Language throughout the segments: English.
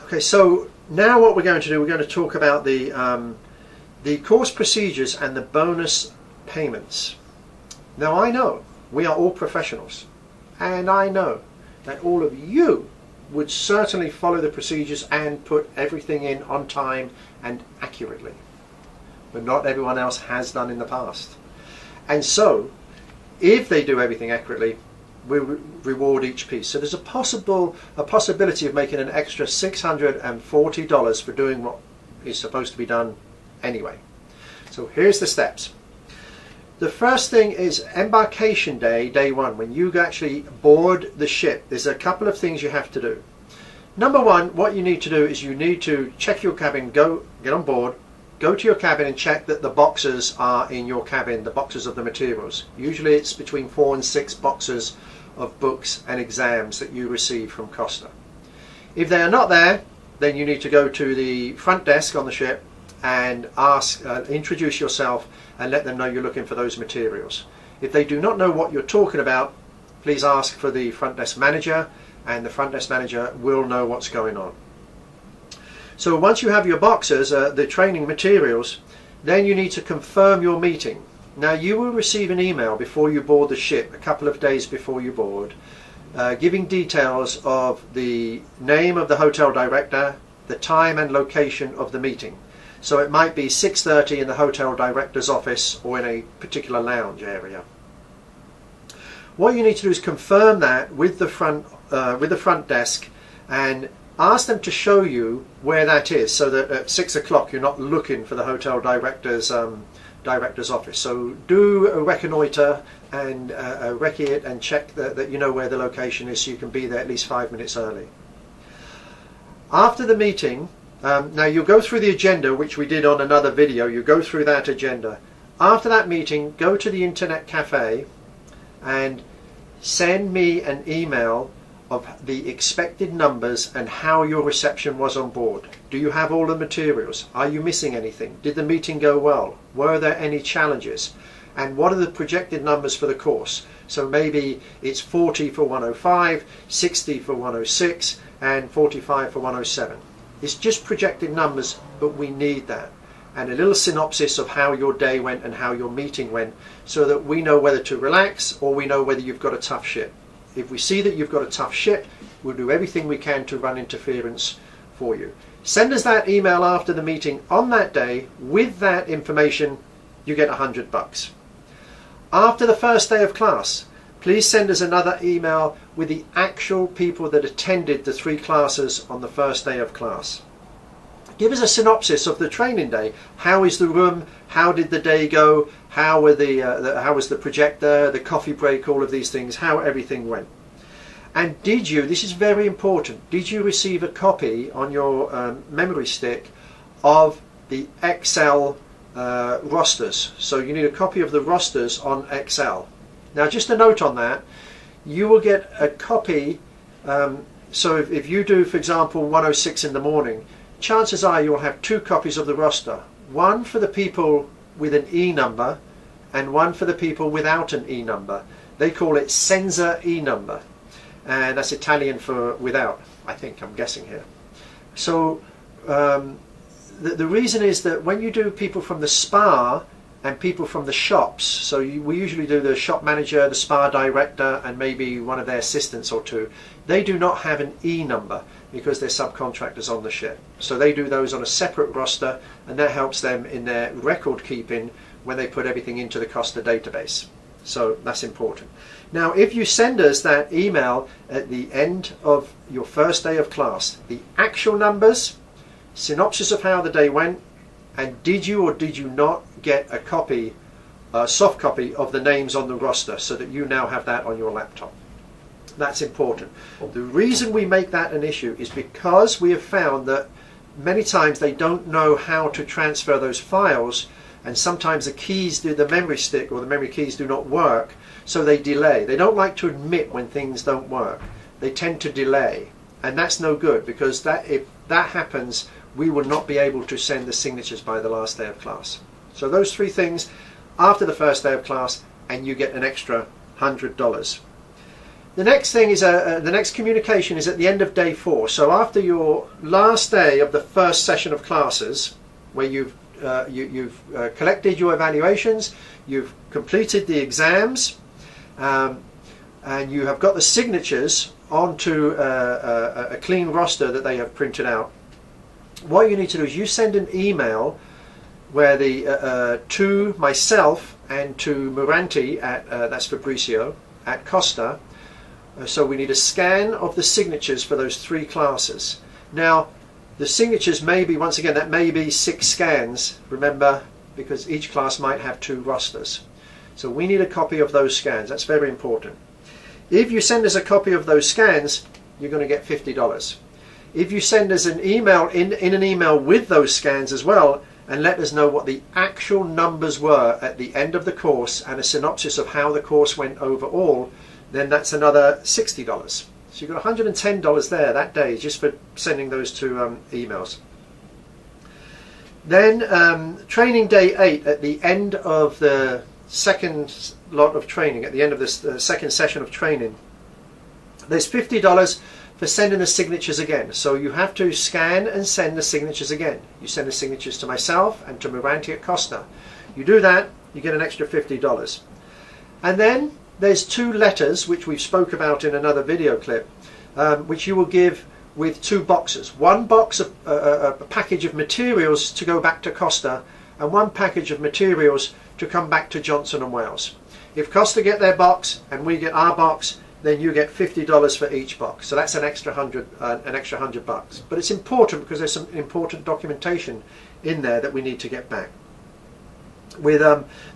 Okay, so now what we're going to do, we're going to talk about the course procedures and the bonus payments. Now I know we are all professionals, and I know that all of you would certainly follow the procedures and put everything in on time and accurately, but not everyone else has done in the past. And so if they do everything accurately, we reward each piece. So there's a possibility of making an extra $640 for doing what is supposed to be done anyway. So here's the steps. The first thing is embarkation day, day one, when you actually board the ship. There's a couple of things you have to do. Number one, what you need to do is you need to check your cabin, get on board, go to your cabin and check that the boxes are in your cabin, the boxes of the materials. Usually it's between 4 and 6 boxes of books and exams that you receive from Costa. If they are not there, then you need to go to the front desk on the ship and introduce yourself and let them know you're looking for those materials. If they do not know what you're talking about, please ask for the front desk manager, and the front desk manager will know what's going on. So once you have your boxes, the training materials, then you need to confirm your meeting. Now you will receive an email before you board the ship, a couple of days before you board, giving details of the name of the hotel director, the time and location of the meeting. So it might be 6:30 in the hotel director's office or in a particular lounge area. What you need to do is confirm that with the front desk and ask them to show you where that is, so that at 6 o'clock you're not looking for the hotel director's office. So do a reconnoiter and recce it and check that you know where the location is, so you can be there at least 5 minutes early. After the meeting, now you'll go through the agenda, which we did on another video. You go through that agenda. After that meeting, go to the internet cafe and send me an email of the expected numbers and how your reception was on board. Do you have all the materials? Are you missing anything? Did the meeting go well? Were there any challenges? And what are the projected numbers for the course? So maybe it's 40 for 105, 60 for 106, and 45 for 107. It's just projected numbers, but we need that. And a little synopsis of how your day went and how your meeting went, so that we know whether to relax or we know whether you've got a tough ship. If we see that you've got a tough ship, we'll do everything we can to run interference for you. Send us that email after the meeting on that day. With that information, you get $100. After the first day of class, please send us another email with the actual people that attended the 3 classes on the first day of class. Give us a synopsis of the training day. How is the room? How did the day go? How was the projector, the coffee break, all of these things, how everything went. And did you, this is very important, did you receive a copy on your memory stick of the Excel rosters? So you need a copy of the rosters on Excel. Now just a note on that, you will get a copy, so if you do, for example, 106 in the morning, chances are you'll have 2 copies of the roster. One for the people with an E number and one for the people without an E number. They call it senza E number, and that's Italian for without, I think, I'm guessing here. So the reason is that when you do people from the spa and people from the shops, so we usually do the shop manager, the spa director, and maybe one of their assistants or 2, they do not have an E number because they're subcontractors on the ship. So they do those on a separate roster, and that helps them in their record keeping when they put everything into the Costa database. So that's important. Now if you send us that email at the end of your first day of class, the actual numbers, synopsis of how the day went, and did you or did you not get a copy, a soft copy of the names on the roster, so that you now have that on your laptop. That's important. The reason we make that an issue is because we have found that many times they don't know how to transfer those files, and sometimes the keys the memory stick or the memory keys do not work, so they delay. They don't like to admit when things don't work. They tend to delay, and that's no good, because if that happens, we will not be able to send the signatures by the last day of class. So those 3 things after the first day of class, and you get an extra $100. The next thing is the next communication is at the end of day 4. So after your last day of the first session of classes, where you've collected your evaluations, you've completed the exams, and you have got the signatures onto a clean roster that they have printed out. What you need to do is you send an email where to myself and to Muranti at that's Fabricio at Costa. So we need a scan of the signatures for those 3 classes. Now the signatures may be, once again, that may be 6 scans, remember, because each class might have 2 rosters. So we need a copy of those scans. That's very important. If you send us a copy of those scans, you're going to get $50. If you send us an email in an email with those scans as well, and let us know what the actual numbers were at the end of the course and a synopsis of how the course went overall, then that's another $60. So you've got $110 there that day just for sending those 2 emails. Then training day 8, at the end of the second lot of training, at the end of this second session of training, there's $50 for sending the signatures again. So you have to scan and send the signatures again. You send the signatures to myself and to Muranti at Costa. You do that, you get an extra $50. And then there's 2 letters, which we've spoke about in another video clip, which you will give with 2 boxes. One box of a package of materials to go back to Costa, and one package of materials to come back to Johnson & Wales. If Costa get their box and we get our box, then you get $50 for each box. So that's an extra $100. But it's important because there's some important documentation in there that we need to get back. With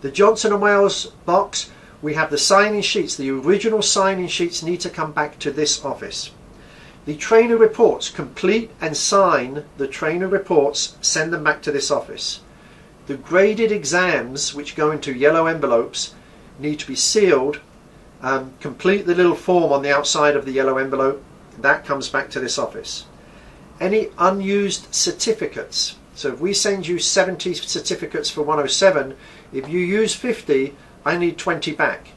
the Johnson & Wales box, we have the sign-in sheets. The original sign-in sheets need to come back to this office. The trainer reports, complete and sign the trainer reports, send them back to this office. The graded exams, which go into yellow envelopes, need to be sealed. Complete the little form on the outside of the yellow envelope. That comes back to this office. Any unused certificates. So if we send you 70 certificates for 107, if you use 50, I need 20 back.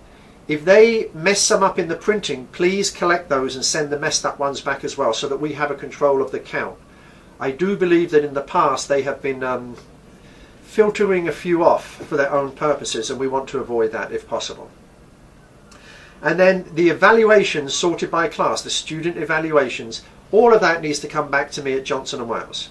If they mess some up in the printing, please collect those and send the messed up ones back as well, so that we have a control of the count. I do believe that in the past they have been filtering a few off for their own purposes, and we want to avoid that if possible. And then the evaluations sorted by class, the student evaluations, all of that needs to come back to me at Johnson & Wales.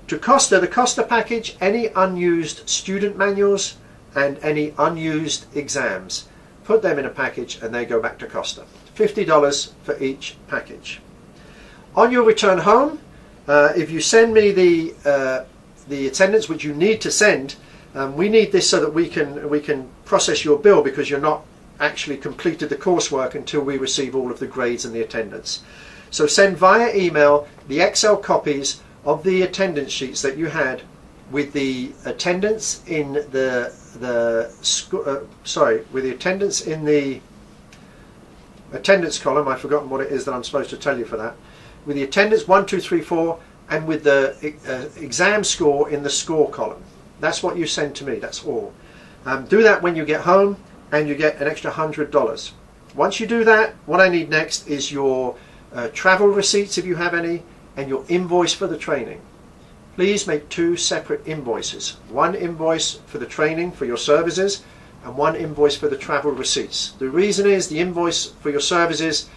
To Costa, the Costa package, any unused student manuals and any unused exams. Put them in a package and they go back to Costa. $50 for each package. On your return home, if you send me the attendance, which you need to send, we need this so that we can process your bill, because you're not actually completed the coursework until we receive all of the grades and the attendance. So send via email the Excel copies of the attendance sheets that you had with the attendance in with the attendance in the attendance column. I've forgotten what it is that I'm supposed to tell you for that. With the attendance 1, 2, 3, 4, and with the exam score in the score column. That's what you send to me. That's all. Do that when you get home, and you get an extra $100. Once you do that, what I need next is your travel receipts, if you have any, and your invoice for the training. Please make 2 separate invoices. One invoice for the training for your services, and one invoice for the travel receipts. The reason is the invoice for your services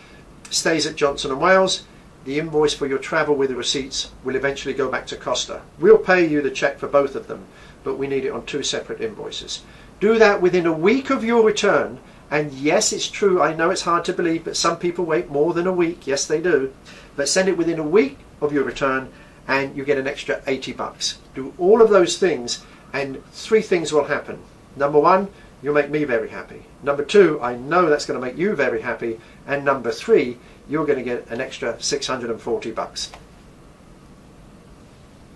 stays at Johnson & Wales. The invoice for your travel with the receipts will eventually go back to Costa. We'll pay you the check for both of them, but we need it on 2 separate invoices. Do that within a week of your return. And yes, it's true, I know it's hard to believe, but some people wait more than a week. Yes, they do. But send it within a week of your return and you get an extra $80. Do all of those things and 3 things will happen. Number 1, you'll make me very happy. Number 2, I know that's going to make you very happy. And number 3, you're going to get an extra $640.